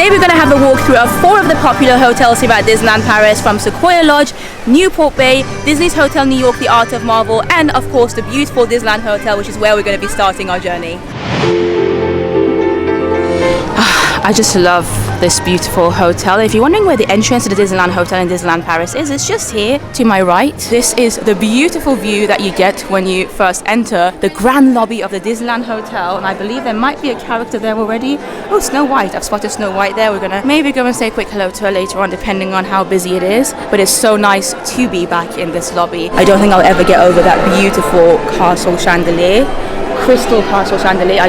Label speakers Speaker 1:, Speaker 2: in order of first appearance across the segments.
Speaker 1: Today we're going to have a walkthrough of 4 of the popular hotels here at Disneyland Paris, from Sequoia Lodge, Newport Bay, Disney's Hotel New York, The Art of Marvel, and of course the beautiful Disneyland Hotel, which is where we're going to be starting our journey. I just love this beautiful hotel. If you're wondering where the entrance to the Disneyland Hotel in Disneyland Paris is, it's just here to my right. This is the beautiful view that you get when you first enter the grand lobby of the Disneyland Hotel, and I believe there might be a character there already. Oh, Snow White. I've spotted Snow White there. We're gonna maybe go and say a quick hello to her later on, depending on how busy it is. But it's so nice to be back in this lobby. I don't think I'll ever get over that beautiful castle chandelier, crystal castle chandelier.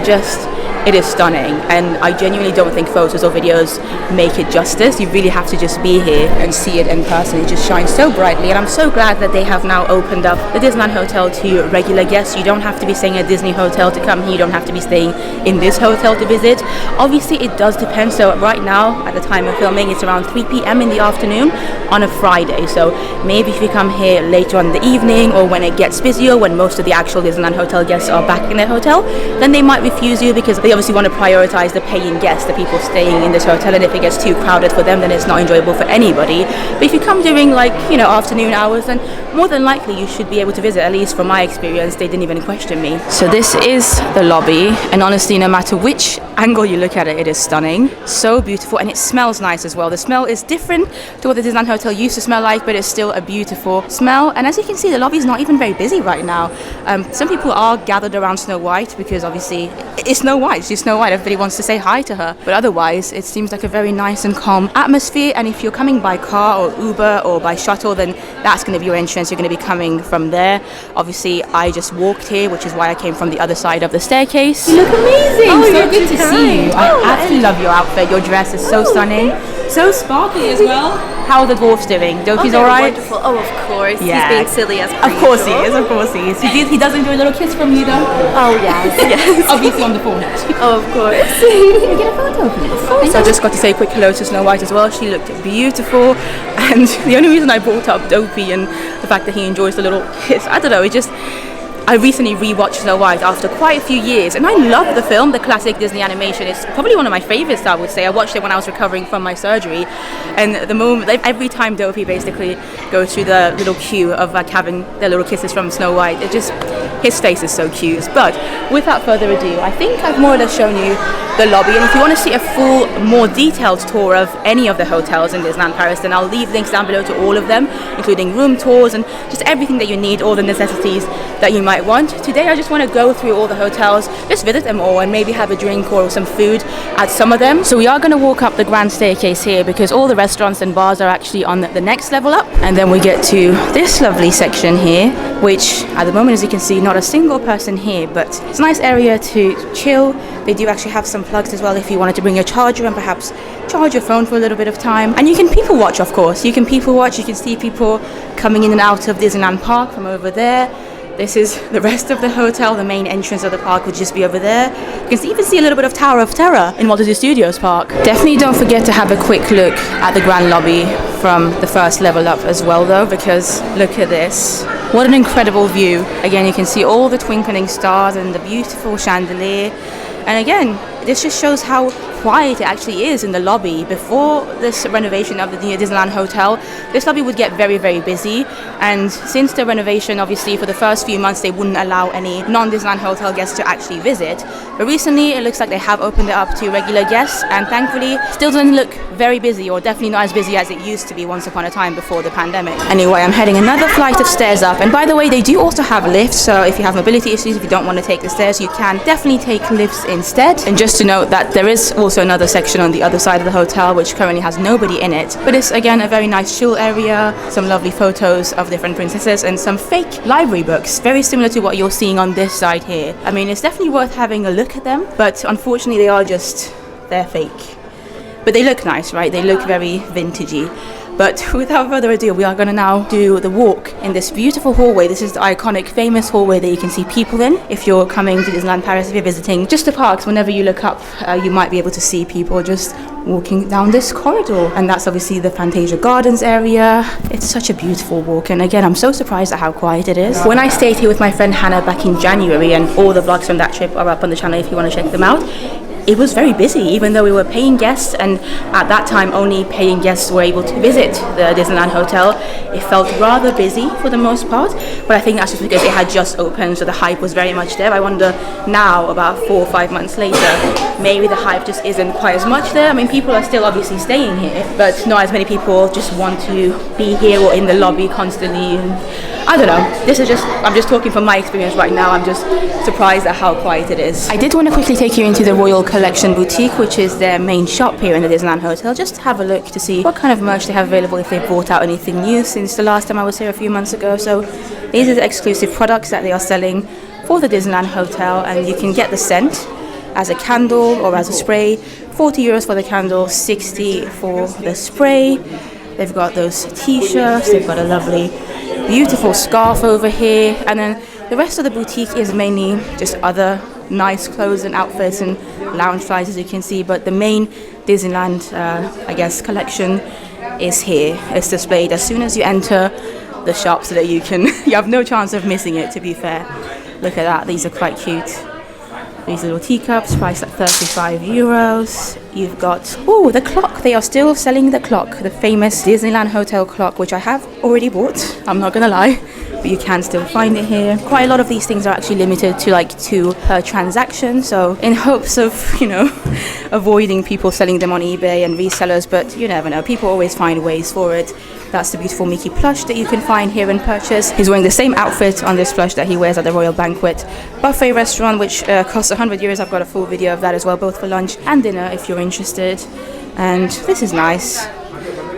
Speaker 1: It is stunning, and I genuinely don't think photos or videos make it justice. You really have to just be here and see it in person. It just shines so brightly, and I'm so glad that they have now opened up the Disneyland Hotel to regular guests. You don't have to be staying at a Disney hotel to come here. You don't have to be staying in this hotel to visit. Obviously, it does depend. So right now, at the time of filming, it's around 3 p.m. in the afternoon on a Friday. So maybe if you come here later on in the evening, or when it gets busier, when most of the actual Disneyland Hotel guests are back in their hotel, then they might refuse you because they obviously want to prioritize the paying guests, the people staying in this hotel, and if it gets too crowded for them, then it's not enjoyable for anybody. But if you come during, like, afternoon hours, then more than likely you should be able to visit. At least from my experience, they didn't even question me. So this is the lobby, and honestly, no matter which angle you look at it, it is stunning, so beautiful, and it smells nice as well. The smell is different to what the Disneyland Hotel used to smell like, but it's still a beautiful smell. And as you can see, the lobby is not even very busy right now. Some people are gathered around Snow White because obviously it's Snow White. She's Snow White. Everybody wants to say hi to her, but otherwise it seems like a very nice and calm atmosphere. And if you're coming by car or Uber or by shuttle, then that's going to be your entrance. You're going to be coming from there. Obviously, I just walked here, which is why I came from the other side of the staircase. You look amazing. Oh, so good to see you. I absolutely love your outfit. Your dress is so stunning, so sparkly as well. How are the dwarfs doing? Dopey's all right?
Speaker 2: Wonderful. Oh, of course.
Speaker 1: Yeah.
Speaker 2: He's being silly as per
Speaker 1: Of course he is. Of course he is. He does enjoy a little kiss from you, though.
Speaker 2: Oh yes, yes.
Speaker 1: Obviously on the forehead.
Speaker 2: Oh, of course.
Speaker 1: Can we get a photo, please? So I just got to say a quick hello to Snow White as well. She looked beautiful, and the only reason I brought up Dopey and the fact that he enjoys the little kiss, I don't know, I recently rewatched Snow White after quite a few years, and I love the film, the classic Disney animation. It's probably one of my favorites, I would say. I watched it when I was recovering from my surgery, and the moment, every time Dopey basically goes through the little queue of having their little kisses from Snow White, his face is so cute. But without further ado, I think I've more or less shown you the lobby, and if you want to see a full, more detailed tour of any of the hotels in Disneyland Paris, then I'll leave links down below to all of them, including room tours and just everything that you need, all the necessities that you might want. Today I just want to go through all the hotels, just visit them all, and maybe have a drink or some food at some of them. So we are going to walk up the grand staircase here because all the restaurants and bars are actually on the next level up, and then we get to this lovely section here, which at the moment, as you can see, not a single person here, but it's a nice area to chill. They do actually have some plugs as well if you wanted to bring your charger and perhaps charge your phone for a little bit of time. And you can people watch, of course. You can people watch. You can see people coming in and out of Disneyland Park from over there. This is the rest of the hotel. The main entrance of the park would just be over there. You can even see a little bit of Tower of Terror in Walt Disney Studios Park. Definitely don't forget to have a quick look at the grand lobby from the first level up as well, though, because look at this. What an incredible view. Again, you can see all the twinkling stars and the beautiful chandelier. And again, this just shows how quiet it actually is in the lobby. Before this renovation of the Disneyland Hotel, this lobby would get very, very busy. And since the renovation, obviously, for the first few months, they wouldn't allow any non-Disneyland Hotel guests to actually visit. But recently, it looks like they have opened it up to regular guests, and thankfully, still doesn't look very busy, or definitely not as busy as it used to be once upon a time before the pandemic. Anyway, I'm heading another flight of stairs up. And by the way, they do also have lifts, so if you have mobility issues, if you don't want to take the stairs, you can definitely take lifts instead. And just to note that there is also another section on the other side of the hotel which currently has nobody in it, but it's again a very nice chill area, some lovely photos of different princesses and some fake library books, very similar to what you're seeing on this side here. I mean, it's definitely worth having a look at them, but unfortunately they're fake. But they look nice, right? They look very vintagey. But without further ado, we are going to now do the walk in this beautiful hallway. This is the iconic, famous hallway that you can see people in. If you're coming to Disneyland Paris, if you're visiting just the parks, whenever you look up, you might be able to see people just walking down this corridor. And that's obviously the Fantasia Gardens area. It's such a beautiful walk. And again, I'm so surprised at how quiet it is. When I stayed here with my friend Hannah back in January, and all the vlogs from that trip are up on the channel if you want to check them out, it was very busy, even though we were paying guests, and at that time only paying guests were able to visit the Disneyland Hotel. It felt rather busy for the most part, but I think that's just because it had just opened, so the hype was very much there. I wonder now, about 4 or 5 months later, maybe the hype just isn't quite as much there. I mean, people are still obviously staying here, but not as many people just want to be here or in the lobby constantly. And I don't know, I'm just talking from my experience right now. I'm just surprised at how quiet it is. I did want to quickly take you into the Royal Collection boutique, which is their main shop here in the Disneyland Hotel, just to have a look to see what kind of merch they have available, if they brought out anything new since the last time I was here a few months ago. So these are the exclusive products that they are selling for the Disneyland Hotel, and you can get the scent as a candle or as a spray. €40 for the candle, 60 for the spray. They've got those t-shirts, they've got a lovely beautiful scarf over here, and then the rest of the boutique is mainly just other nice clothes and outfits and lounge flies, as you can see, but the main Disneyland I guess collection is here. It's displayed as soon as you enter the shop, so that you have no chance of missing it, to be fair. Look at that, these are quite cute. These little teacups priced at €35. You've got, the clock. They are still selling the clock, the famous Disneyland Hotel clock, which I have already bought, I'm not gonna lie, but you can still find it here. Quite a lot of these things are actually limited to like 2 per transaction, so in hopes of, avoiding people selling them on eBay and resellers, but you never know, people always find ways for it. That's the beautiful Mickey plush that you can find here and purchase. He's wearing the same outfit on this plush that he wears at the Royal Banquet Buffet restaurant, which costs €100. I've got a full video of that as well, both for lunch and dinner if you're interested. And this is nice.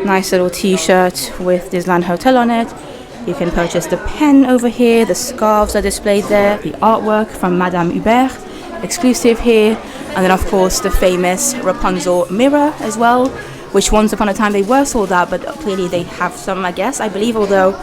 Speaker 1: Nice little t-shirt with Disneyland Hotel on it. You can purchase the pen over here. The scarves are displayed there. The artwork from Madame Hubert, exclusive here. And then of course the famous Rapunzel mirror as well, which once upon a time they were sold out, but clearly they have some, I guess, I believe, although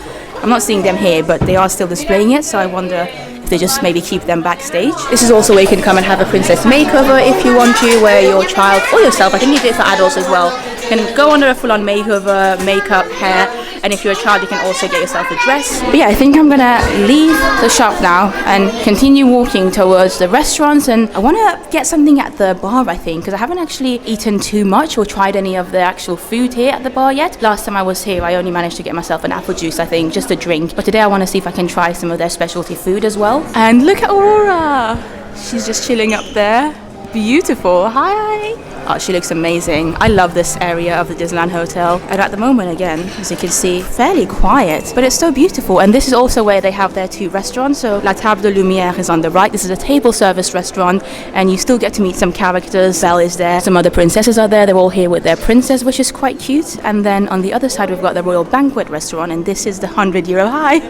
Speaker 1: I'm not seeing them here, but they are still displaying it, so I wonder if they just maybe keep them backstage. This is also where you can come and have a princess makeover if you want to, where your child or yourself, I think you do it for adults as well, can go under a full-on makeover, makeup, hair, and if you're a child you can also get yourself a dress. But yeah, I think I'm gonna leave the shop now and continue walking towards the restaurants, and I want to get something at the bar, I think, because I haven't actually eaten too much or tried any of the actual food here at the bar yet. Last time I was here I only managed to get myself an apple juice, I think, just a drink, but today I want to see if I can try some of their specialty food as well. And look at Aurora, she's just chilling up there. Beautiful. Hi. Oh, she looks amazing. I love this area of the Disneyland Hotel, and at the moment, again, as you can see, fairly quiet, but it's so beautiful. And this is also where they have their 2 restaurants. So La Table de Lumière is on the right. This is a table service restaurant, and you still get to meet some characters. Belle is there, some other princesses are there, they're all here with their princess, which is quite cute. And then on the other side we've got the Royal Banquet restaurant, and this is the €100 hi.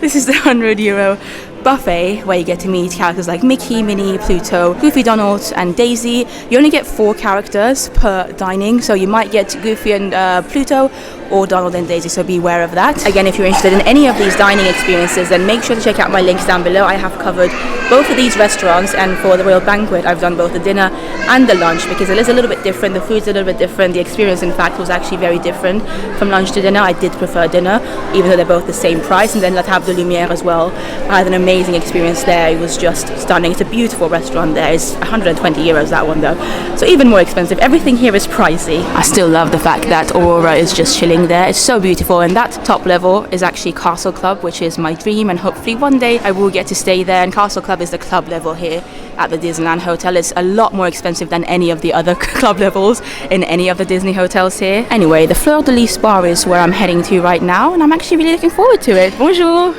Speaker 1: This is the €100 buffet, where you get to meet characters like Mickey, Minnie, Pluto, Goofy, Donald and Daisy. You only get 4 characters per dining, so you might get Goofy and Pluto, or Donald and Daisy, so be aware of that. Again, if you're interested in any of these dining experiences, then make sure to check out my links down below. I have covered both of these restaurants, and for the Royal Banquet I've done both the dinner and the lunch, because it is a little bit different, the food's a little bit different, the experience in fact was actually very different from lunch to dinner. I did prefer dinner, even though they're both the same price. And then La Table de Lumière as well, I had an amazing experience there. It was just stunning. It's a beautiful restaurant there. It's €120, that one though, so even more expensive. Everything here is pricey. I still love the fact that Aurora is just chilling there. It's so beautiful, and that top level is actually Castle Club, which is my dream, and hopefully one day I will get to stay there. And Castle Club is the club level here at the Disneyland Hotel. It's a lot more expensive than any of the other club levels in any of the Disney hotels here. Anyway, the Fleur de Lys bar is where I'm heading to right now, and I'm actually really looking forward to it. Bonjour.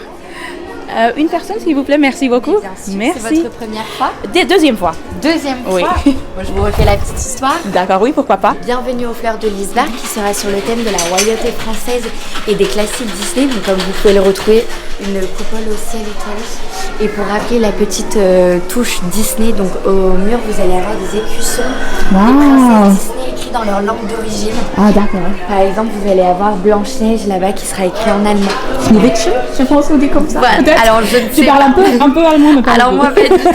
Speaker 1: Une personne s'il vous plaît, merci beaucoup. Merci.
Speaker 2: C'est votre première fois?
Speaker 1: Deuxième fois.
Speaker 2: Deuxième
Speaker 1: Oui.
Speaker 2: fois. Bon, je vous refais la petite histoire.
Speaker 1: D'accord, oui, pourquoi pas.
Speaker 2: Bienvenue au Fleur de Lys bar, qui sera sur le thème de la royauté française et des classiques Disney. Donc, comme vous pouvez le retrouver, une coupole au ciel étoilé. Et pour rappeler la petite touche Disney, donc au mur vous allez avoir des écussons des princesses Disney écrits dans leur langue d'origine.
Speaker 1: Ah d'accord.
Speaker 2: Par exemple, vous allez avoir Blanche-Neige là-bas qui sera écrit en allemand.
Speaker 1: Schneewittchen, je pense qu'on dit comme ça.
Speaker 2: Voilà. Alors je ne sais
Speaker 1: tu parles un peu allemand, mais pas
Speaker 2: alors
Speaker 1: beaucoup.
Speaker 2: moi pas du tout.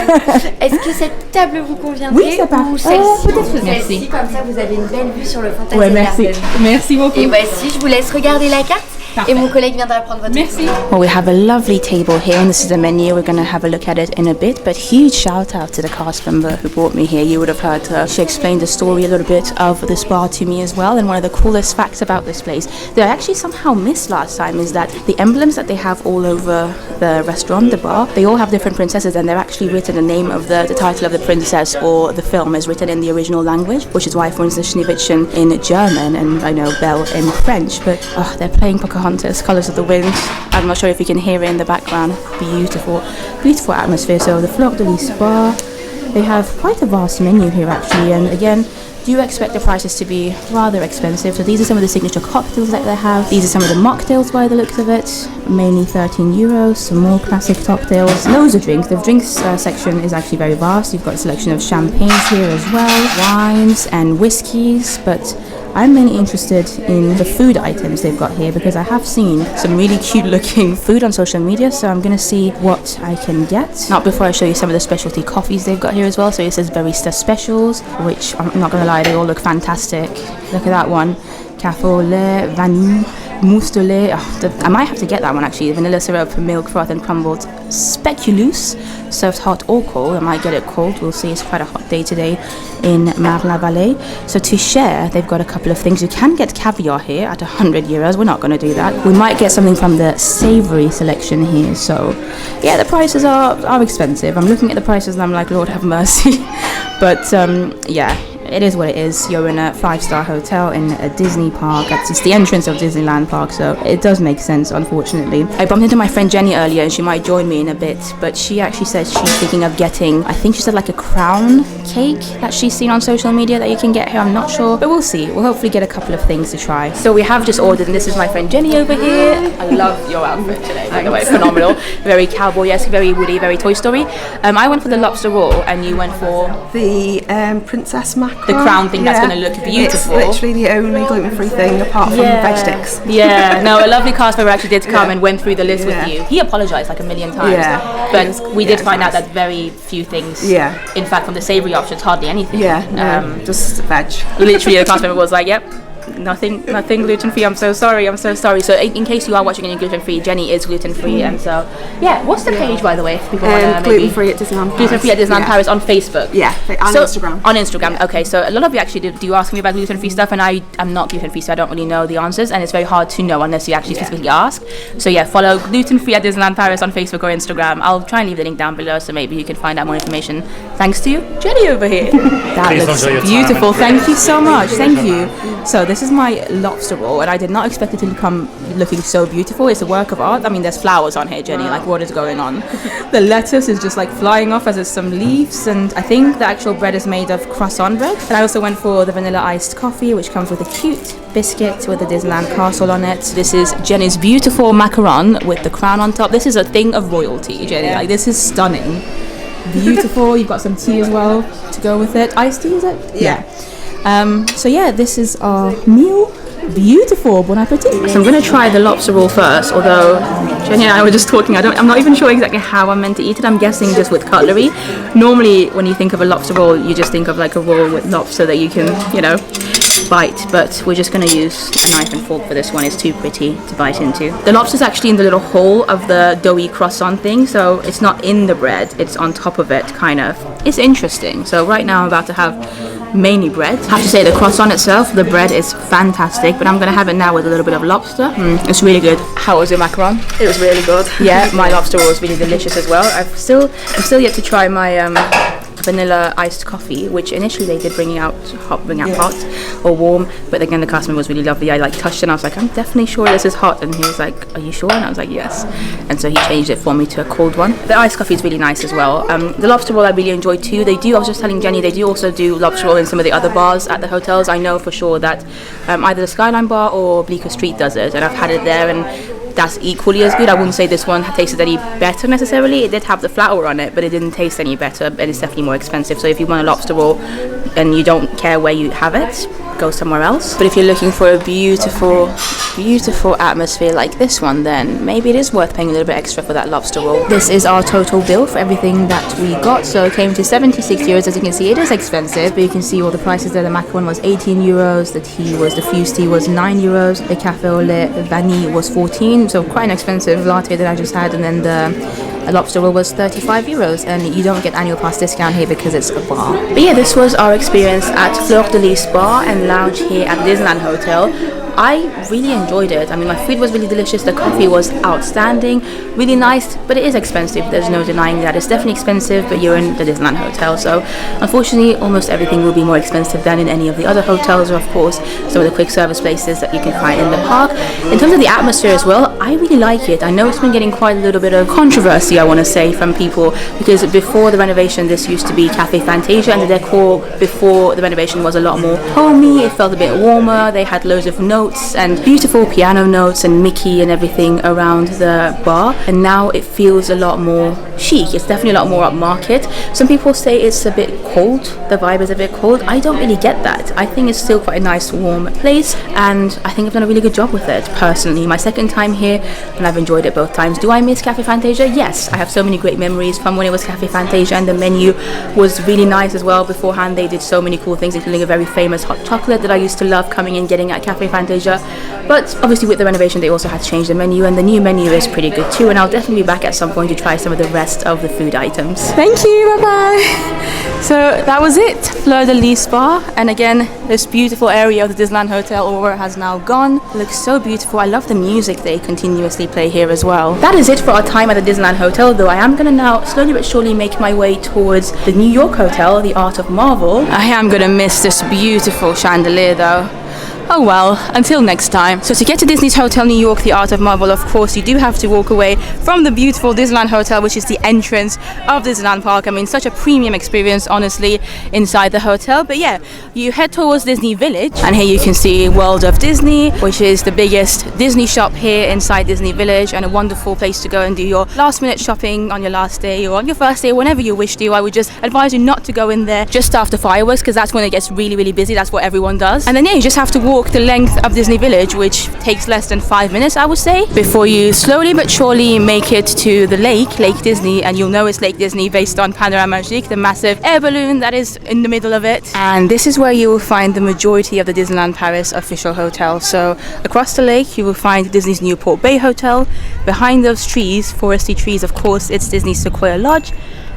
Speaker 2: Est-ce que cette table vous conviendrait?
Speaker 1: Oui, ça part.
Speaker 2: Ou celle-ci?
Speaker 1: Peut-être
Speaker 2: Celle-ci,
Speaker 1: merci.
Speaker 2: comme ça vous avez une belle vue sur le Fantasy
Speaker 1: Ouais, merci.
Speaker 2: Garden.
Speaker 1: Merci beaucoup.
Speaker 2: Et voici, je vous laisse regarder la carte. Et mon collègue viendra prendre votre.
Speaker 1: Merci. Well, we have a lovely table here, and this is the menu. We're going to have a look at it in a bit. But huge shout out to the cast member who brought me here. You would have heard her. She explained the story a little bit of this bar to me as well. And one of the coolest facts about this place that I actually somehow missed last time is that the emblems that they have all over the restaurant, the bar, they all have different princesses, and they're actually written the name of the title of the princess or the film is written in the original language, which is why, for instance, Schneewittchen in German and I know Belle in French. But they're playing Pocahontas, Colours of the Wind. I'm not sure if you can hear it in the background. Beautiful, beautiful atmosphere. So the Fleur de Lys bar, they have quite a vast menu here actually, and again, do expect the prices to be rather expensive. So these are some of the signature cocktails that they have. These are some of the mocktails by the looks of it, mainly €13. Some more classic cocktails, loads of drinks. The drinks section is actually very vast. You've got a selection of champagnes here as well, wines and whiskies, but I'm mainly interested in the food items they've got here because I have seen some really cute looking food on social media, so I'm going to see what I can get. Not before I show you some of the specialty coffees they've got here as well. So it says barista specials, which I'm not going to lie, they all look fantastic. Look at that one. Café au lait, vanille, mousse de lait. I might have to get that one actually. Vanilla syrup, milk froth and crumbled speculoos, served hot or cold. I might get it cold. We'll see. It's quite a hot day today in Marne-la-Vallée. So to share, they've got a couple of things. You can get caviar here at €100. We're not going to do that. We might get something from the savoury selection here. So yeah, the prices are expensive. I'm looking at the prices and I'm like, Lord have mercy. But yeah, it is what it is. You're in a 5-star hotel in a Disney park. It's the entrance of Disneyland Park, so it does make sense, unfortunately. I bumped into my friend Jenny earlier and she might join me in a bit, but she actually said she's thinking of getting, I think she said like a crown cake that she's seen on social media that you can get here. I'm not sure, but we'll see. We'll hopefully get a couple of things to try. So we have just ordered, and this is my friend Jenny over here. I love your outfit today, by the way. Phenomenal. Very cowboy-esque, very Woody, very Toy Story. I went for the lobster roll and you went for
Speaker 3: the princess macaron.
Speaker 1: The crown thing that's going to look beautiful.
Speaker 3: It's literally the only gluten-free thing apart from veg sticks.
Speaker 1: Yeah, no, a lovely cast member actually did come and went through the list with you. He apologised like a million times, but we did find out that very few things. In fact, from the savoury options, hardly anything.
Speaker 3: Just veg.
Speaker 1: Literally, the cast member was like, "Yep, nothing gluten-free. I'm so sorry. So in case you are watching any gluten-free, Jenny is gluten-free, and so yeah. What's the page, by the way? If people want to
Speaker 3: gluten-free at Disneyland Paris.
Speaker 1: Gluten-free at Disneyland Paris on Facebook.
Speaker 3: On Instagram.
Speaker 1: On Instagram. Okay, so a lot of you actually do ask me about gluten-free stuff, and I'm not gluten-free, so I don't really know the answers, and it's very hard to know unless you actually specifically ask. So yeah, follow gluten-free at Disneyland Paris on Facebook or Instagram. I'll try and leave the link down below, so maybe you can find out more information. Thanks to Jenny over here. That looks beautiful. Thank you so much. Thank you. So this is my lobster roll, and I did not expect it to come looking so beautiful. It's a work of art. I mean, there's flowers on here, Jenny. Like, what is going on? The lettuce is just like flying off as there's some leaves, and I think the actual bread is made of croissant bread. And I also went for the vanilla iced coffee, which comes with a cute biscuit with the Disneyland castle on it. This is Jenny's beautiful macaron with the crown on top. This is a thing of royalty, Jenny. Like, this is stunning. Beautiful. You've got some tea as well to go with it. Iced tea, is it? Yeah. So yeah, this is our meal. Beautiful, bon appetit. So I'm going to try the lobster roll first, although Jenny and I were just talking. I'm not even sure exactly how I'm meant to eat it. I'm guessing just with cutlery. Normally when you think of a lobster roll, you just think of like a roll with lobster that you can, bite, but we're just going to use a knife and fork for this one. It's too pretty to bite into. The lobster's actually in the little hole of the doughy croissant thing, so it's not in the bread, it's on top of it, kind of. It's interesting. So right now I'm about to have mainly bread. I have to say the croissant itself, the bread is fantastic, but I'm going to have it now with a little bit of lobster. It's really good. How was your macaron?
Speaker 3: It was really good.
Speaker 1: Yeah, my lobster roll was really delicious as well. I'm still yet to try my vanilla iced coffee, which initially they did bring out hot or warm, but again the customer was really lovely. I touched it and I was like, I'm definitely sure this is hot, and he was like, are you sure? And I was like, yes. And so he changed it for me to a cold one. The iced coffee is really nice as well. The lobster roll I really enjoyed too. I was just telling Jenny, they do also do lobster roll in some of the other bars at the hotels. I know for sure that either the Skyline Bar or Bleecker Street does it, and I've had it there, and that's equally as good. I wouldn't say this one tasted any better necessarily. It did have the flour on it, but it didn't taste any better, and it's definitely more expensive. So if you want a lobster roll and you don't care where you have it, go somewhere else. But if you're looking for a beautiful atmosphere like this one, then maybe it is worth paying a little bit extra for that lobster roll. This is our total bill for everything that we got. So it came to 76 euros. As you can see, it is expensive, but you can see all the prices there. The macaron was 18 euros, the fused tea was 9 euros, the cafe au lait vanille was 14, so quite an expensive latte that I just had, and then the lobster roll was 35 euros, and you don't get annual pass discount here because it's a bar. But yeah, this was our experience at Fleur de Lys bar and lounge here at the Disneyland Hotel. I really enjoyed it. I mean, my food was really delicious, the coffee was outstanding, really nice, but it is expensive. There's no denying that. It's definitely expensive, but you're in the Disneyland Hotel, so unfortunately almost everything will be more expensive than in any of the other hotels, or of course some of the quick service places that you can find in the park. In terms of the atmosphere as well, I really like it. I know it's been getting quite a little bit of controversy, I want to say, from people, because before the renovation this used to be Cafe Fantasia, and the decor before the renovation was a lot more homey. It felt a bit warmer. They had loads of notes and beautiful piano notes and Mickey and everything around the bar, and now it feels a lot more chic. It's definitely a lot more upmarket. Some people say it's a bit cold, the vibe is a bit cold. I don't really get that. I think it's still quite a nice warm place, and I think I've done a really good job with it personally. My second time here, and I've enjoyed it both times. Do I miss Cafe Fantasia? Yes, I have so many great memories from when it was Cafe Fantasia, and the menu was really nice as well. Beforehand they did so many cool things, including a very famous hot chocolate that I used to love coming and getting at Cafe Fantasia. But obviously with the renovation they also had to change the menu, and the new menu is pretty good too, and I'll definitely be back at some point to try some of the rest of the food items. Thank you, bye bye. So that was it, Fleur de Lys bar, and again this beautiful area of the Disneyland Hotel Aurora has now gone. It looks so beautiful. I love the music they continuously play here as well. That is it for our time at the Disneyland Hotel, though I am gonna now slowly but surely make my way towards the New York Hotel, the Art of Marvel. I am gonna miss this beautiful chandelier though. Oh well, until next time. So to get to Disney's Hotel New York, the Art of Marvel, of course, you do have to walk away from the beautiful Disneyland Hotel, which is the entrance of Disneyland Park. I mean, such a premium experience, honestly, inside the hotel. But yeah, you head towards Disney Village, and here you can see World of Disney, which is the biggest Disney shop here inside Disney Village, and a wonderful place to go and do your last minute shopping on your last day or on your first day, whenever you wish to. I would just advise you not to go in there just after fireworks, because that's when it gets really, really busy. That's what everyone does. And then yeah, you just have to walk the length of Disney Village, which takes less than 5 minutes, I would say, before you slowly but surely make it to the Lake Disney, and you'll know it's Lake Disney based on Panorama Magique, the massive air balloon that is in the middle of it. And this is where you will find the majority of the Disneyland Paris official hotels. So across the lake you will find Disney's Newport Bay Hotel. Behind those trees, foresty trees, of course, it's Disney's Sequoia Lodge.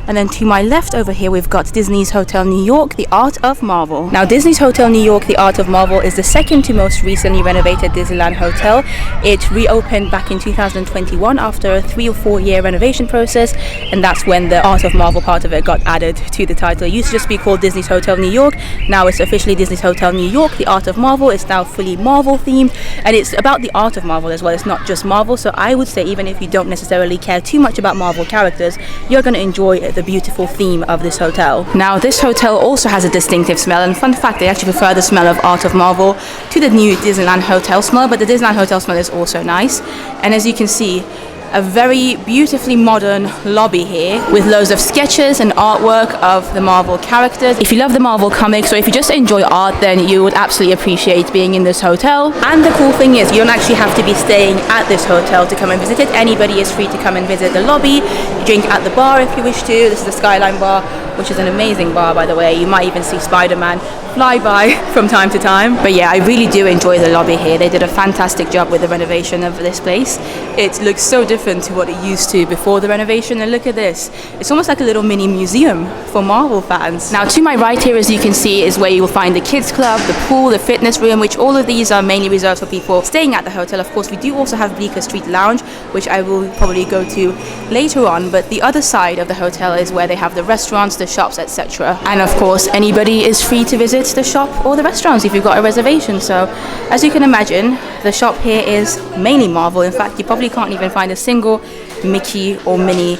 Speaker 1: And then to my left over here, we've got Disney's Hotel New York, the Art of Marvel. Now, Disney's Hotel New York, the Art of Marvel is the second to most recently renovated Disneyland hotel. It reopened back in 2021 after a 3 or 4 year renovation process, and that's when the Art of Marvel part of it got added to the title. It used to just be called Disney's Hotel New York. Now it's officially Disney's Hotel New York, the Art of Marvel. It's now fully Marvel themed, and it's about the art of Marvel as well. It's not just Marvel, so I would say even if you don't necessarily care too much about Marvel characters, you're going to enjoy the beautiful theme of this hotel. Now, this hotel also has a distinctive smell, and fun fact, they actually prefer the smell of Art of Marvel to the new Disneyland Hotel smell, but the Disneyland Hotel smell is also nice. And as you can see, a very beautifully modern lobby here with loads of sketches and artwork of the Marvel characters. If you love the Marvel comics, or if you just enjoy art, then you would absolutely appreciate being in this hotel. And the cool thing is, you don't actually have to be staying at this hotel to come and visit it. Anybody is free to come and visit the lobby, drink at the bar if you wish to. This is the Skyline Bar, which is an amazing bar, by the way. You might even see Spider-Man fly by from time to time. But yeah, I really do enjoy the lobby here. They did a fantastic job with the renovation of this place. It looks so different to what it used to before the renovation, and look at this. It's almost like a little mini museum for Marvel fans. Now, to my right here, as you can see, is where you will find the kids club, the pool, the fitness room, which all of these are mainly reserved for people staying at the hotel. Of course, we do also have Bleecker Street Lounge, which I will probably go to later on, but the other side of the hotel is where they have the restaurants, the shops, etc. And of course, anybody is free to visit the shop or the restaurants if you've got a reservation. So as you can imagine, the shop here is mainly Marvel. In fact, you probably can't even find a single Mickey or Minnie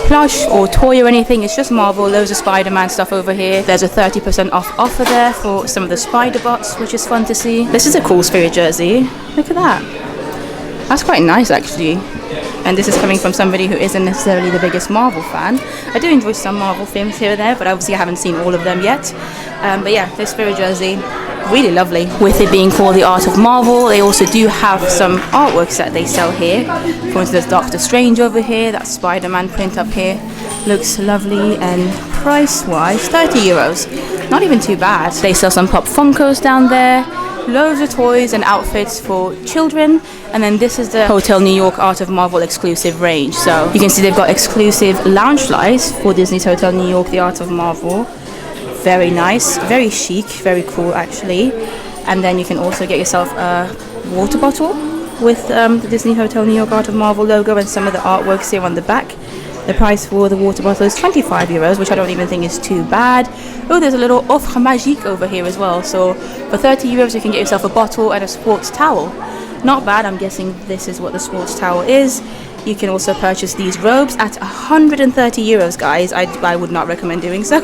Speaker 1: plush or toy or anything. It's just Marvel. Loads of Spider-Man stuff over here. There's a 30% off offer there for some of the Spider Bots, which is fun to see. This is a cool Spirit jersey. Look at that. That's quite nice, actually. And this is coming from somebody who isn't necessarily the biggest Marvel fan. I do enjoy some Marvel films here and there, but obviously I haven't seen all of them yet. But yeah, this Spirit jersey, really lovely. With it being called the Art of Marvel, they also do have some artworks that they sell here. For instance, there's Doctor Strange over here, that Spider-Man print up here. Looks lovely, and price-wise, 30 euros. Not even too bad. They sell some Pop Funkos down there. Loads of toys and outfits for children, and then this is the Hotel New York Art of Marvel exclusive range. So you can see they've got exclusive lounge lights for Disney's Hotel New York, the Art of Marvel. Very nice, very chic, very cool actually. And then you can also get yourself a water bottle with the Disney Hotel New York Art of Marvel logo and some of the artworks here on the back. The price for the water bottle is 25 euros, which I don't even think is too bad. Oh, there's a little offre magique over here as well. So for 30 euros, you can get yourself a bottle and a sports towel. Not bad. I'm guessing this is what the sports towel is. You can also purchase these robes at 130 euros, guys. I would not recommend doing so.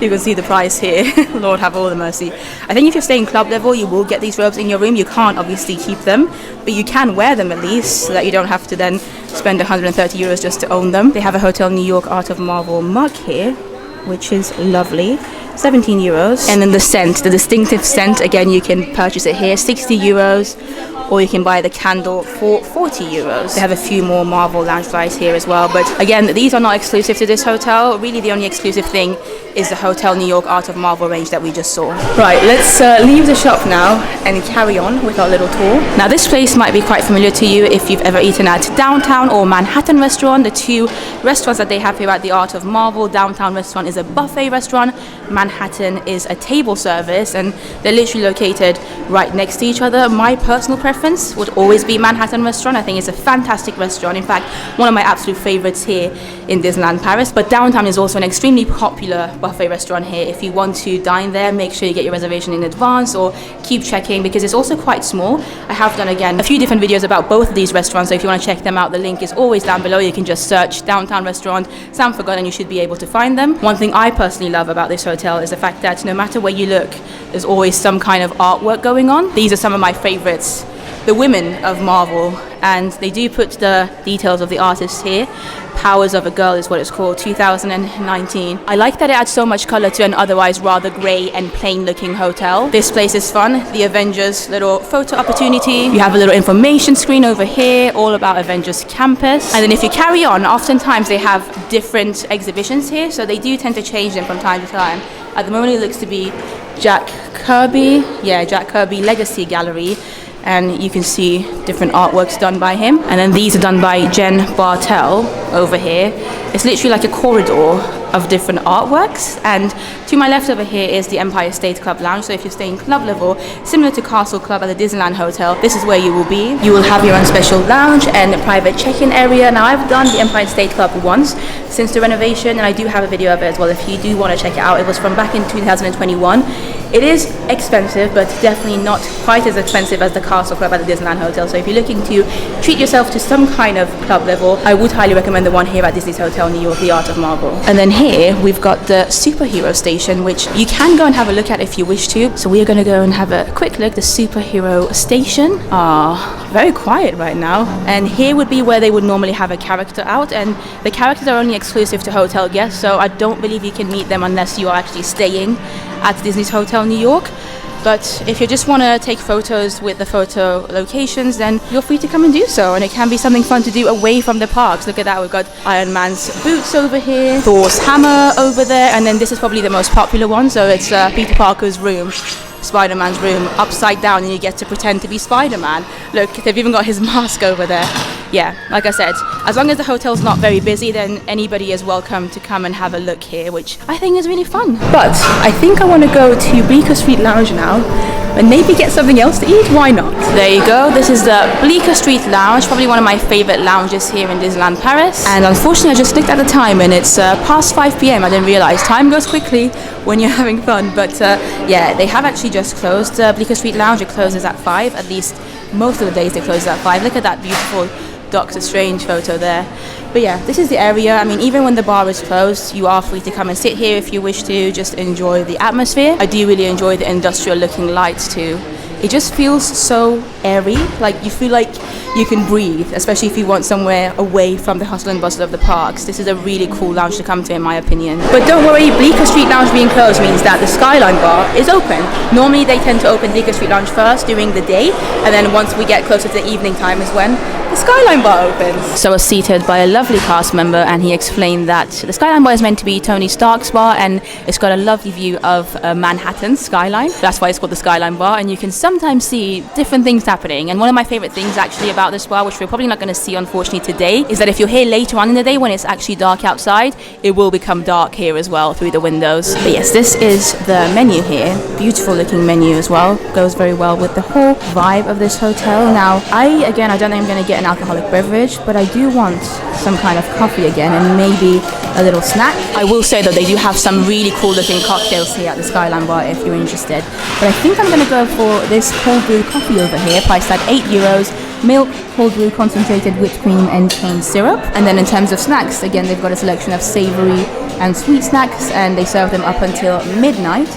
Speaker 1: You can see the price here. Lord have all the mercy. I think if you're staying club level, you will get these robes in your room. You can't obviously keep them, but you can wear them at least, so that you don't have to then spend 130 euros just to own them. They have a Hotel New York Art of Marvel mug here, which is lovely. 17 euros. And then the scent, the distinctive scent, again, you can purchase it here, 60 euros. Or you can buy the candle for 40 euros. They have a few more Marvel lounge lights here as well. But again, these are not exclusive to this hotel. Really, the only exclusive thing is the Hotel New York Art of Marvel range that we just saw. Right, let's leave the shop now and carry on with our little tour. Now, this place might be quite familiar to you if you've ever eaten at Downtown or Manhattan Restaurant, the two restaurants that they have here at the Art of Marvel. Downtown Restaurant is a buffet restaurant. Manhattan is a table service, and they're literally located right next to each other. My personal preference would always be Manhattan Restaurant. I think it's a fantastic restaurant. In fact, one of my absolute favorites here in Disneyland Paris. But Downtown is also an extremely popular buffet restaurant here. If you want to dine there, make sure you get your reservation in advance or keep checking, because it's also quite small. I have done, again, a few different videos about both of these restaurants, so if you want to check them out, the link is always down below. You can just search Downtown Restaurant, Sam Forgot, and you should be able to find them. One thing I personally love about this hotel is the fact that no matter where you look, there's always some kind of artwork going on. These are some of my favorites, the women of Marvel, and they do put the details of the artists here. Powers of a Girl is what it's called, 2019. I like that it adds so much color to an otherwise rather grey and plain looking hotel. This place is fun. The Avengers little photo opportunity. You have a little information screen over here, all about Avengers Campus. And then if you carry on, oftentimes they have different exhibitions here, so they do tend to change them from time to time. At the moment it looks to be Jack Kirby. Yeah, Jack Kirby Legacy Gallery. And you can see different artworks done by him. And then these are done by Jen Bartel over here. It's literally like a corridor of different artworks, and to my left over here is the Empire State Club Lounge. So if you're staying club level, similar to Castle Club at the Disneyland Hotel, this is where you will be. You will have your own special lounge and a private check-in area. Now, I've done the Empire State Club once since the renovation, and I do have a video of it as well if you do want to check it out. It was from back in 2021. It is expensive, but definitely not quite as expensive as the Castle Club at the Disneyland Hotel. So if you're looking to treat yourself to some kind of club level, I would highly recommend the one here at Disney's Hotel New York, the Art of Marvel. And then here we've got the superhero station, which you can go and have a look at if you wish to. So we are going to go and have a quick look. The superhero station. Very quiet right now. And here would be where they would normally have a character out, and the characters are only exclusive to hotel guests, so I don't believe you can meet them unless you are actually staying at Disney's Hotel New York. But if you just want to take photos with the photo locations, then you're free to come and do so, and it can be something fun to do away from the parks. Look at that, we've got Iron Man's boots over here, Thor's hammer over there, and then this is probably the most popular one, so it's Peter Parker's room, Spider-Man's room, upside down, and you get to pretend to be Spider-Man. Look, they've even got his mask over there. Yeah, like I said, as long as the hotel's not very busy, then anybody is welcome to come and have a look here, which I think is really fun. But I think I want to go to Bleecker Street Lounge now and maybe get something else to eat. Why not? There you go. This is the Bleecker Street Lounge, probably one of my favorite lounges here in Disneyland Paris. And unfortunately, I just looked at the time and it's past 5 p.m. I didn't realize. Time goes quickly when you're having fun. But yeah, they have actually just closed Bleecker Street Lounge. It closes at 5. At least most of the days they close at 5. Look at that beautiful Doctor Strange photo there. But yeah, this is the area. I mean, even when the bar is closed, you are free to come and sit here if you wish to, just enjoy the atmosphere. I do really enjoy the industrial looking lights too It just feels so airy, like you feel like you can breathe, especially if you want somewhere away from the hustle and bustle of the parks. This is a really cool lounge to come to, in my opinion. But don't worry, Bleecker Street Lounge being closed means that the Skyline Bar is open. Normally they tend to open Bleecker Street Lounge first during the day, and then once we get closer to the evening time is when the Skyline Bar opens. So I was seated by a lovely cast member, and he explained that the Skyline Bar is meant to be Tony Stark's bar, and it's got a lovely view of Manhattan skyline. That's why it's called the Skyline Bar, and you can sometimes see different things happening. And one of my favorite things actually about this bar, which we're probably not going to see unfortunately today, is that if you're here later on in the day when it's actually dark outside, it will become dark here as well through the windows. But yes, this is the menu here. Beautiful looking menu as well. Goes very well with the whole vibe of this hotel. Now, I don't think I'm going to get an alcoholic beverage, but I do want some kind of coffee again, and maybe a little snack. I will say though, they do have some really cool looking cocktails here at the Skyline Bar if you're interested. But I think I'm going to go for this cold brew coffee over here, priced at €8. Milk, cold brew, concentrated whipped cream and cane syrup. And then in terms of snacks, again, they've got a selection of savory and sweet snacks, and they serve them up until midnight.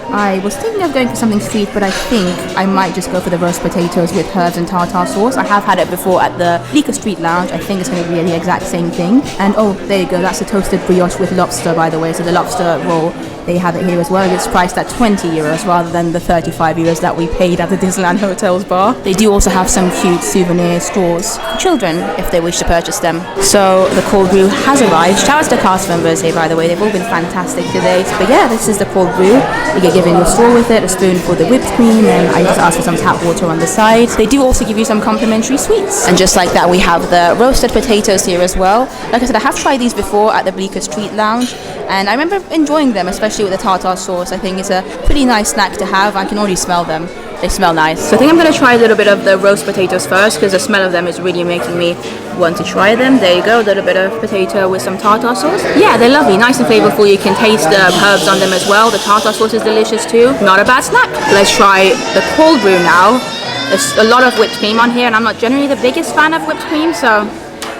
Speaker 1: I was thinking of going for something sweet, but I think I might just go for the roast potatoes with herbs and tartar sauce. I have had it before at the Bleecker Street Lounge. I think it's going to be the exact same thing. And oh, there you go, that's a toasted brioche with lobster, by the way. So the lobster roll, they have it here as well, and it's priced at €20 rather than the €35 that we paid at the Disneyland Hotel's bar. They do also have some cute souvenir straws for children if they wish to purchase them. So the cold brew has arrived. Shout out to the cast members here, by the way. They've all been fantastic today. But yeah, this is the cold brew. You get given your straw with it, a spoon for the whipped cream, and I just asked for some tap water on the side. They do also give you some complimentary sweets. And just like that, we have the roasted potatoes here as well. Like I said, I have tried these before at the Bleecker Street Lounge, and I remember enjoying them, especially with the tartar sauce. I think it's a pretty nice snack to have. I can already smell them. They smell nice. So I think I'm going to try a little bit of the roast potatoes first, because the smell of them is really making me want to try them. There you go, a little bit of potato with some tartar sauce. Yeah, they're lovely, nice and flavorful. You can taste the herbs on them as well. The tartar sauce is delicious too. Not a bad snack. Let's try the cold brew now. There's a lot of whipped cream on here, and I'm not generally the biggest fan of whipped cream, so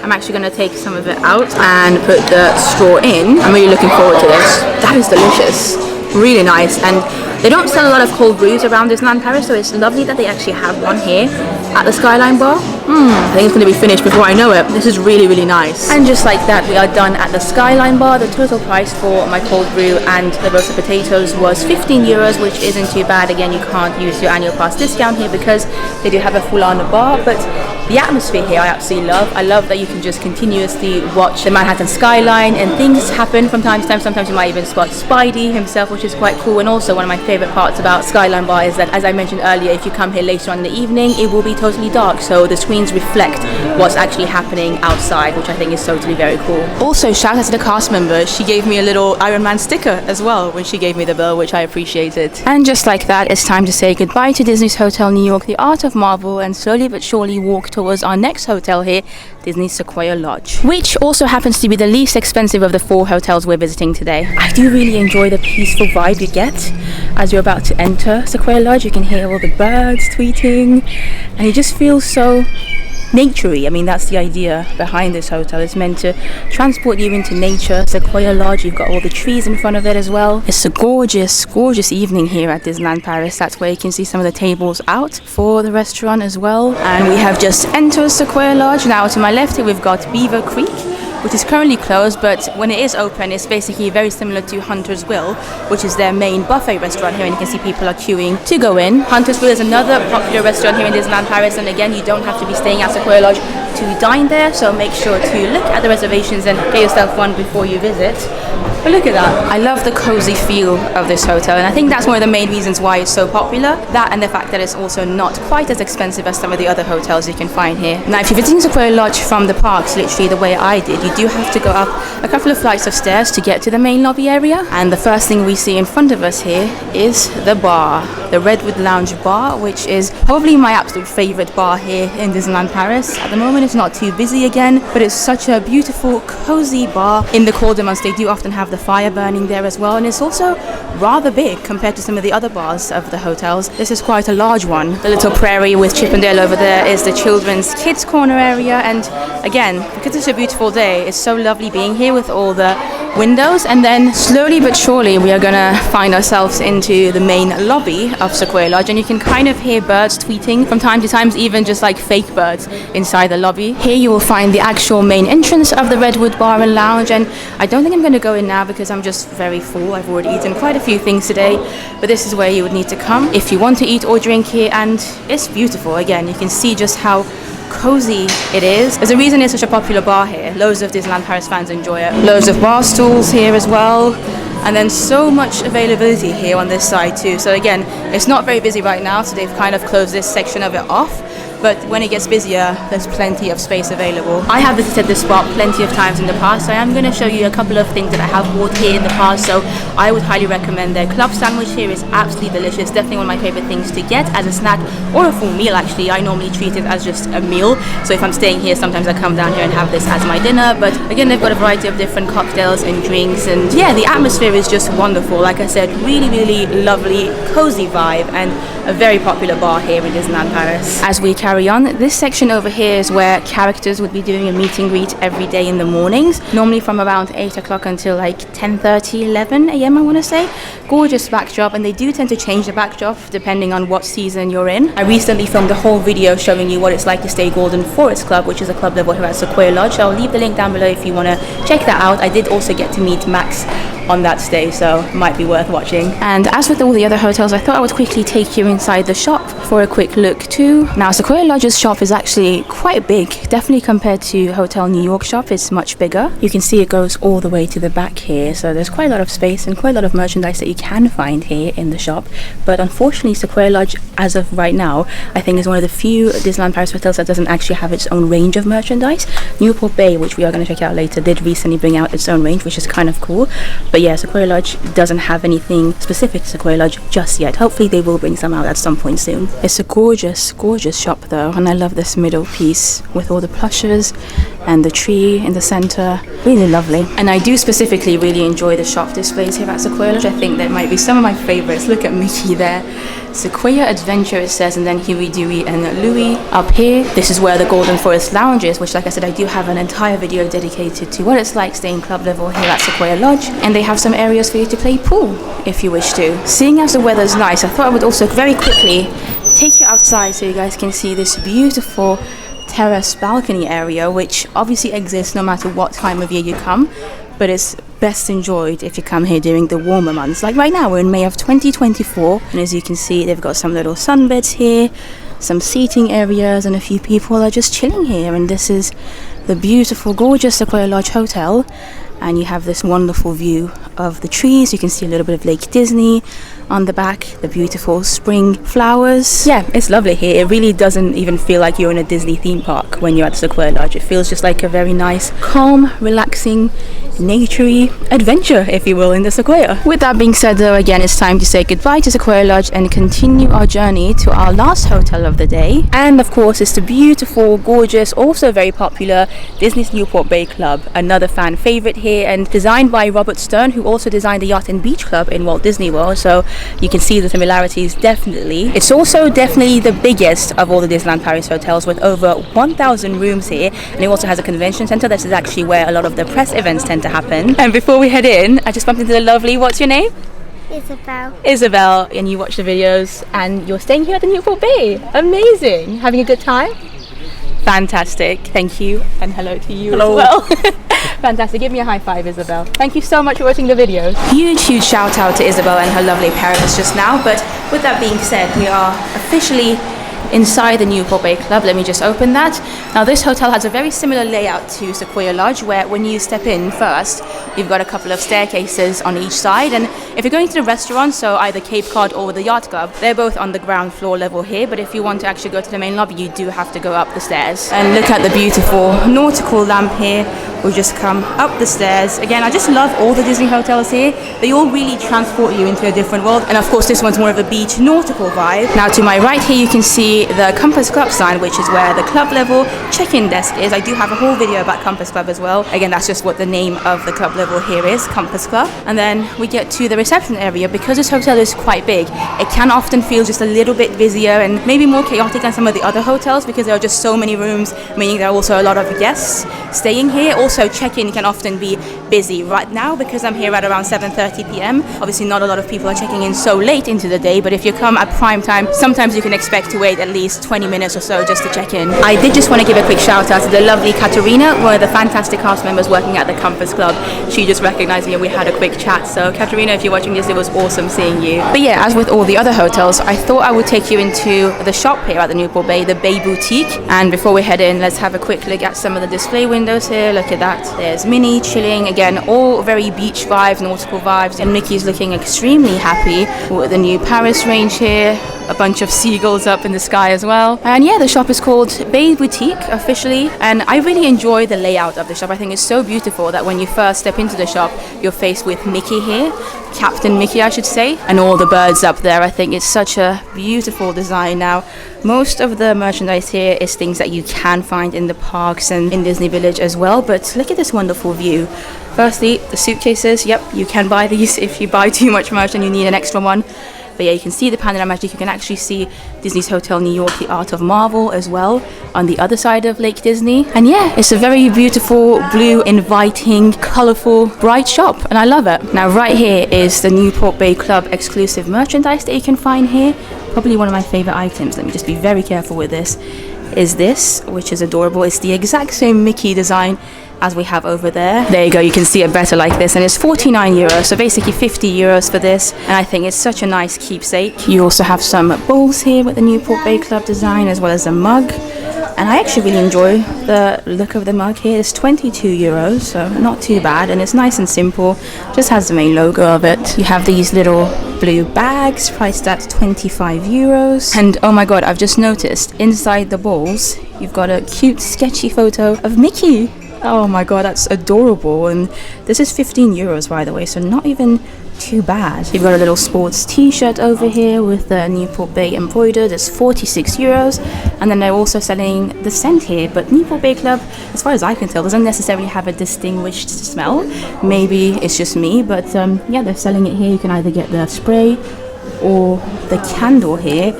Speaker 1: I'm actually going to take some of it out and put the straw in. I'm really looking forward to this. That is delicious. Really nice. And they don't sell a lot of cold brews around Disneyland Paris, so it's lovely that they actually have one here at the Skyline Bar. I think it's going to be finished before I know it. This is really, really nice. And just like that, we are done at the Skyline Bar. The total price for my cold brew and the roasted potatoes was €15, which isn't too bad. Again, you can't use your annual pass discount here because they do have a full-on bar, but the atmosphere here I absolutely love. I love that you can just continuously watch the Manhattan skyline, and things happen from time to time. Sometimes you might even spot Spidey himself, which is quite cool. And also one of my favorite parts about Skyline Bar is that, as I mentioned earlier, if you come here later on in the evening, it will be totally dark, so the screens reflect what's actually happening outside, which I think is totally very cool. Also, shout out to the cast member. She gave me a little Iron Man sticker as well when she gave me the bill, which I appreciated. And just like that, it's time to say goodbye to Disney's Hotel New York, the Art of Marvel, and slowly but surely walk towards our next hotel here, Disney's Sequoia Lodge, which also happens to be the least expensive of the 4 hotels we're visiting today. I do really enjoy the peaceful vibe you get as you're about to enter Sequoia Lodge. You can hear all the birds tweeting, and it just feels so nature-y. I mean, that's the idea behind this hotel. It's meant to transport you into nature. Sequoia Lodge, you've got all the trees in front of it as well. It's a gorgeous, gorgeous evening here at Disneyland Paris. That's where you can see some of the tables out for the restaurant as well. And we have just entered Sequoia Lodge. Now to my left here we've got Beaver Creek, which is currently closed, but when it is open, it's basically very similar to Hunter's Will, which is their main buffet restaurant here, and you can see people are queuing to go in. Hunter's Will is another popular restaurant here in Disneyland Paris, and again, you don't have to be staying at Sequoia Lodge to dine there, so make sure to look at the reservations and get yourself one before you visit. But look at that. I love the cozy feel of this hotel, and I think that's one of the main reasons why it's so popular. That and the fact that it's also not quite as expensive as some of the other hotels you can find here. Now, if you're visiting Sequoia Lodge from the parks, literally the way I did, you do have to go up a couple of flights of stairs to get to the main lobby area. And the first thing we see in front of us here is the bar, the Redwood Lounge Bar, which is probably my absolute favorite bar here in Disneyland Paris. At the moment, it's not too busy again, but it's such a beautiful, cozy bar. In the colder months, they do often have the fire burning there as well, and it's also rather big compared to some of the other bars of the hotels. This is quite a large one. The little prairie with Chippendale over there is the children's kids corner area, and again, because it's a beautiful day, it's so lovely being here with all the windows, and then slowly but surely we are gonna find ourselves into the main lobby of Sequoia Lodge, and you can kind of hear birds tweeting from time to time, even just like fake birds inside the lobby. Here you will find the actual main entrance of the Redwood Bar and Lounge, and I don't think I'm going to go in now because I'm just very full. I've already eaten quite a few things today, but this is where you would need to come if you want to eat or drink here, and it's beautiful. Again, you can see just how cozy it is. There's a reason it's such a popular bar here. Loads of Disneyland Paris fans enjoy it. Loads of bar stools here as well, and then so much availability here on this side too. So again, it's not very busy right now, so they've kind of closed this section of it off. But when it gets busier, there's plenty of space available. I have visited this spot plenty of times in the past, so I am going to show you a couple of things that I have bought here in the past. So I would highly recommend their club sandwich here. Is absolutely delicious. Definitely one of my favorite things to get as a snack or a full meal. Actually, I normally treat it as just a meal. So if I'm staying here, sometimes I come down here and have this as my dinner. But again, they've got a variety of different cocktails and drinks, and yeah, the atmosphere is just wonderful. Like I said, really, really lovely, cozy vibe, and a very popular bar here in Disneyland Paris. As we carry on, this section over here is where characters would be doing a meet and greet every day in the mornings, normally from around 8 o'clock until like 10:30, 11 a.m. I want to say. Gorgeous backdrop, and they do tend to change the backdrop depending on what season you're in. I recently filmed a whole video showing you what it's like to stay Golden Forest Club, which is a club level here at Sequoia Lodge. I'll leave the link down below if you want to check that out. I did also get to meet Max on that stay, so it might be worth watching. And as with all the other hotels, I thought I would quickly take you inside the shop for a quick look too. Now, Sequoia Lodge's shop is actually quite big, definitely compared to Hotel New York shop. It's much bigger. You can see it goes all the way to the back here, so there's quite a lot of space and quite a lot of merchandise that you can find here in the shop. But unfortunately, Sequoia Lodge, as of right now, I think is one of the few Disneyland Paris hotels that doesn't actually have its own range of merchandise. Newport Bay, which we are going to check out later, did recently bring out its own range, which is kind of cool. But yeah, Sequoia Lodge doesn't have anything specific to Sequoia Lodge just yet. Hopefully they will bring some out at some point soon. It's a gorgeous, gorgeous shop though, and I love this middle piece with all the plushes and the tree in the center. Really lovely. And I do specifically really enjoy the shop displays here at Sequoia Lodge. I think that might be some of my favorites. Look at Mickey there. Sequoia Adventure it says, and then Huey, Dewey and Louie up here. This is where the Golden Forest Lounge is, which like I said, I do have an entire video dedicated to what it's like staying club level here at Sequoia Lodge. And they have some areas for you to play pool if you wish to. Seeing as the weather's nice, I thought I would also very quickly take you outside so you guys can see this beautiful terrace balcony area, which obviously exists no matter what time of year you come, but it's best enjoyed if you come here during the warmer months. Like right now, we're in May of 2024, and as you can see, they've got some little sunbeds here, some seating areas, and a few people are just chilling here. And this is the beautiful, gorgeous Sequoia Lodge Hotel, and you have this wonderful view of the trees. You can see a little bit of Lake Disney on the back, the beautiful spring flowers. Yeah, it's lovely here. It really doesn't even feel like you're in a Disney theme park when you're at Sequoia Lodge. It feels just like a very nice, calm, relaxing, naturey adventure, if you will, in the Sequoia. With that being said though, again, it's time to say goodbye to Sequoia Lodge and continue our journey to our last hotel of the day. And of course, it's the beautiful, gorgeous, also very popular Disney's Newport Bay Club, another fan favorite here, and designed by Robert Stern, who also designed the Yacht and Beach Club in Walt Disney World. So you can see the similarities definitely. It's also definitely the biggest of all the Disneyland Paris hotels, with over 1,000 rooms here, and it also has a convention center. This is actually where a lot of the press events tend to happen. And before we head in, I just bumped into the lovely, what's your name? Isabel, and you watch the videos and you're staying here at the Newport Bay. Amazing. Having a good time? Fantastic. Thank you, and hello to you as well. Fantastic. Give me a high five, Isabel. Thank you so much for watching the videos. Huge shout out to Isabel and her lovely parents just now. But with that being said, we are officially inside the Newport Bay Club. Let me just open that. Now this hotel has a very similar layout to Sequoia Lodge, where when you step in first, you've got a couple of staircases on each side, and if you're going to the restaurant, so either Cape Cod or the Yacht Club, they're both on the ground floor level here, but if you want to actually go to the main lobby, you do have to go up the stairs. And look at the beautiful nautical lamp here. We'll just come up the stairs. Again, I just love all the Disney hotels here. They all really transport you into a different world, and of course this one's more of a beach nautical vibe. Now to my right here you can see the Compass Club sign, which is where the club level check-in desk is. I do have a whole video about Compass Club as well. Again, that's just what the name of the club level here is, Compass Club. And then we get to the reception area, because this hotel is quite big, it can often feel just a little bit busier and maybe more chaotic than some of the other hotels, because there are just so many rooms, meaning there are also a lot of guests staying here. Also, check-in can often be busy. Right now, because I'm here at around 7:30 p.m, obviously not a lot of people are checking in so late into the day, but if you come at prime time, sometimes you can expect to wait at least 20 minutes or so just to check in. I did just want to give a quick shout out to the lovely Katerina, one of the fantastic cast members working at the Compass Club. She just recognized me and we had a quick chat. So Katerina, if you're watching this, it was awesome seeing you. But yeah, as with all the other hotels, I thought I would take you into the shop here at the Newport Bay, the Bay Boutique. And before we head in, let's have a quick look at some of the display windows here. Look at that. There's Minnie chilling. Again, all very beach vibes, nautical vibes. And Mickey's looking extremely happy with the new Paris range here. A bunch of seagulls up in the sky as well. And yeah, the shop is called Bay Boutique officially, and I really enjoy the layout of the shop. I think it's so beautiful that when you first step into the shop, you're faced with Mickey here, Captain Mickey I should say, and all the birds up there. I think it's such a beautiful design. Now, most of the merchandise here is things that you can find in the parks and in Disney Village as well, but look at this wonderful view. Firstly, the suitcases, yep, you can buy these if you buy too much merch and you need an extra one. But yeah, you can see the panorama magic. You can actually see Disney's Hotel New York, the Art of Marvel as well on the other side of Lake Disney. And yeah, it's a very beautiful, blue, inviting, colorful, bright shop, and I love it. Now right here is the Newport Bay Club exclusive merchandise that you can find here. Probably one of my favorite items. Let me just be very careful with this. Is this, which is adorable. It's the exact same Mickey design as we have over there. There you go, you can see it better like this, and it's 49 euros, so basically 50 euros for this, and I think it's such a nice keepsake. You also have some bowls here with the Newport Bay Club design, as well as a mug, and I actually really enjoy the look of the mug here. It's 22 euros, so not too bad, and it's nice and simple, just has the main logo of it. You have these little blue bags priced at 25 euros, and oh my god, I've just noticed inside the bowls you've got a cute sketchy photo of Mickey. Oh my god, that's adorable, and this is 15 euros by the way, so not even too bad. You've got a little sports t-shirt over here with the Newport Bay embroidered. It's 46 euros, and then they're also selling the scent here, but Newport Bay Club, as far as I can tell, doesn't necessarily have a distinguished smell. Maybe it's just me, but yeah, they're selling it here. You can either get the spray or the candle here.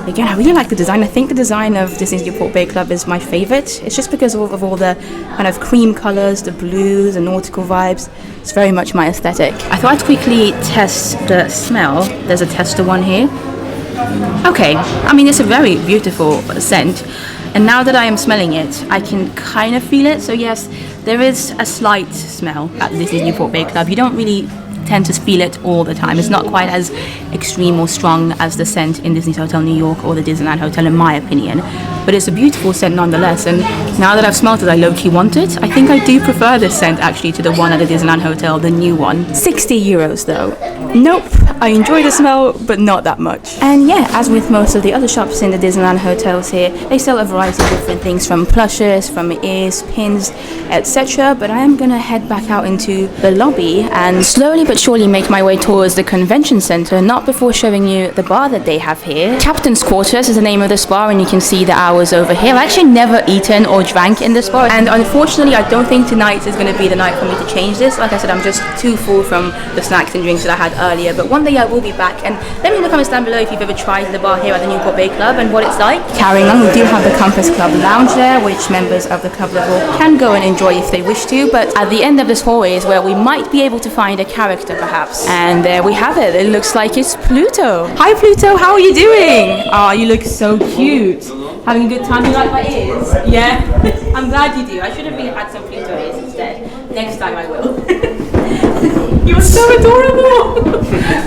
Speaker 1: Again, I really like the design. I think the design of Disney's Newport Bay Club is my favorite. It's just because of all the kind of cream colors, the blues, the nautical vibes. It's very much my aesthetic. I thought I'd quickly test the smell. There's a tester one here. Okay, I mean, it's a very beautiful scent. And now that I am smelling it, I can kind of feel it. So yes, there is a slight smell at Disney's Newport Bay Club. You don't really tend to feel it all the time. It's not quite as extreme or strong as the scent in Disney's Hotel New York or the Disneyland Hotel, in my opinion, but it's a beautiful scent nonetheless. And now that I've smelled it, I low-key want it. I think I do prefer this scent actually to the one at the Disneyland Hotel, the new one. 60 euros though. Nope, I enjoy the smell, but not that much. And yeah, as with most of the other shops in the Disneyland hotels here, they sell a variety of different things, from plushes, from ears, pins, etc. But I am gonna head back out into the lobby and slowly but surely make my way towards the convention center, not before showing you the bar that they have here. Captain's Quarters is the name of this bar, and you can see the hours over here. I've actually never eaten or drank in this bar, and unfortunately I don't think tonight is going to be the night for me to change this. Like I said, I'm just too full from the snacks and drinks that I had earlier, but one day I will be back. And let me in the comments down below if you've ever tried the bar here at the Newport Bay Club and what it's like. Carrying on, we do have the Compass Club lounge there, which members of the club level can go and enjoy if they wish to, but at the end of this hallway is where we might be able to find a character perhaps. And there we have it. It looks like it's Pluto. Hi Pluto, how are you doing? Oh, you look so cute. Having a good time? You like my ears? Yeah? I'm glad you do. I should have really had some Pluto ears instead. Next time I will. You're so adorable!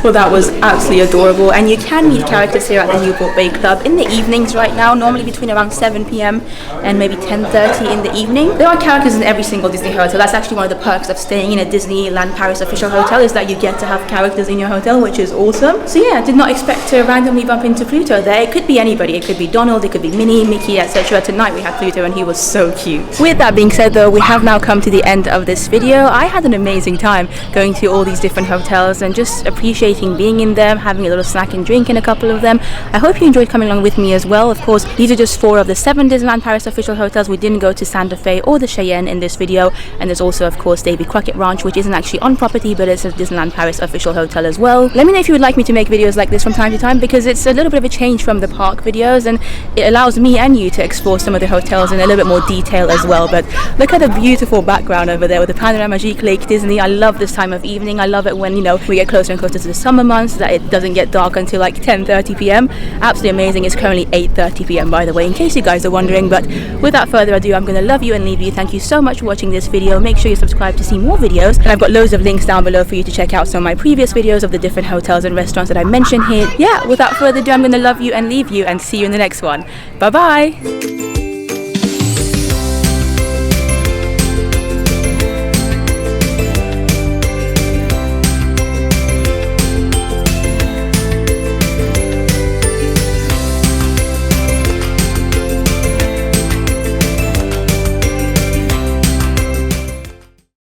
Speaker 1: Well, that was absolutely adorable, and you can meet characters here at the Newport Bay Club in the evenings right now, normally between around 7 p.m. and maybe 10:30 in the evening. There are characters in every single Disney hotel. That's actually one of the perks of staying in a Disneyland Paris official hotel, is that you get to have characters in your hotel, which is awesome. So yeah, I did not expect to randomly bump into Pluto there. It could be anybody. It could be Donald, it could be Minnie, Mickey, etc. Tonight we had Pluto and he was so cute. With that being said though, we have now come to the end of this video. I had an amazing time going to to all these different hotels and just appreciating being in them, having a little snack and drink in a couple of them. I hope you enjoyed coming along with me as well. Of course, these are just 4 of the 7 Disneyland Paris official hotels. We didn't go to Santa Fe or the Cheyenne in this video, and there's also of course Davy Crockett Ranch, which isn't actually on property but it's a Disneyland Paris official hotel as well. Let me know if you would like me to make videos like this from time to time, because it's a little bit of a change from the park videos and it allows me and you to explore some of the hotels in a little bit more detail as well. But look at the beautiful background over there with the Panorama Magique Lake Disney. I love this time of evening. I love it when, you know, we get closer and closer to the summer months, that it doesn't get dark until like 10:30 p.m. Absolutely amazing. It's currently 8:30 p.m. by the way, in case you guys are wondering. But without further ado, I'm going to love you and leave you. Thank you so much for watching this video. Make sure you subscribe to see more videos, and I've got loads of links down below for you to check out some of my previous videos of the different hotels and restaurants that I mentioned here. Yeah, without further ado, I'm going to love you and leave you and see you in the next one. Bye bye.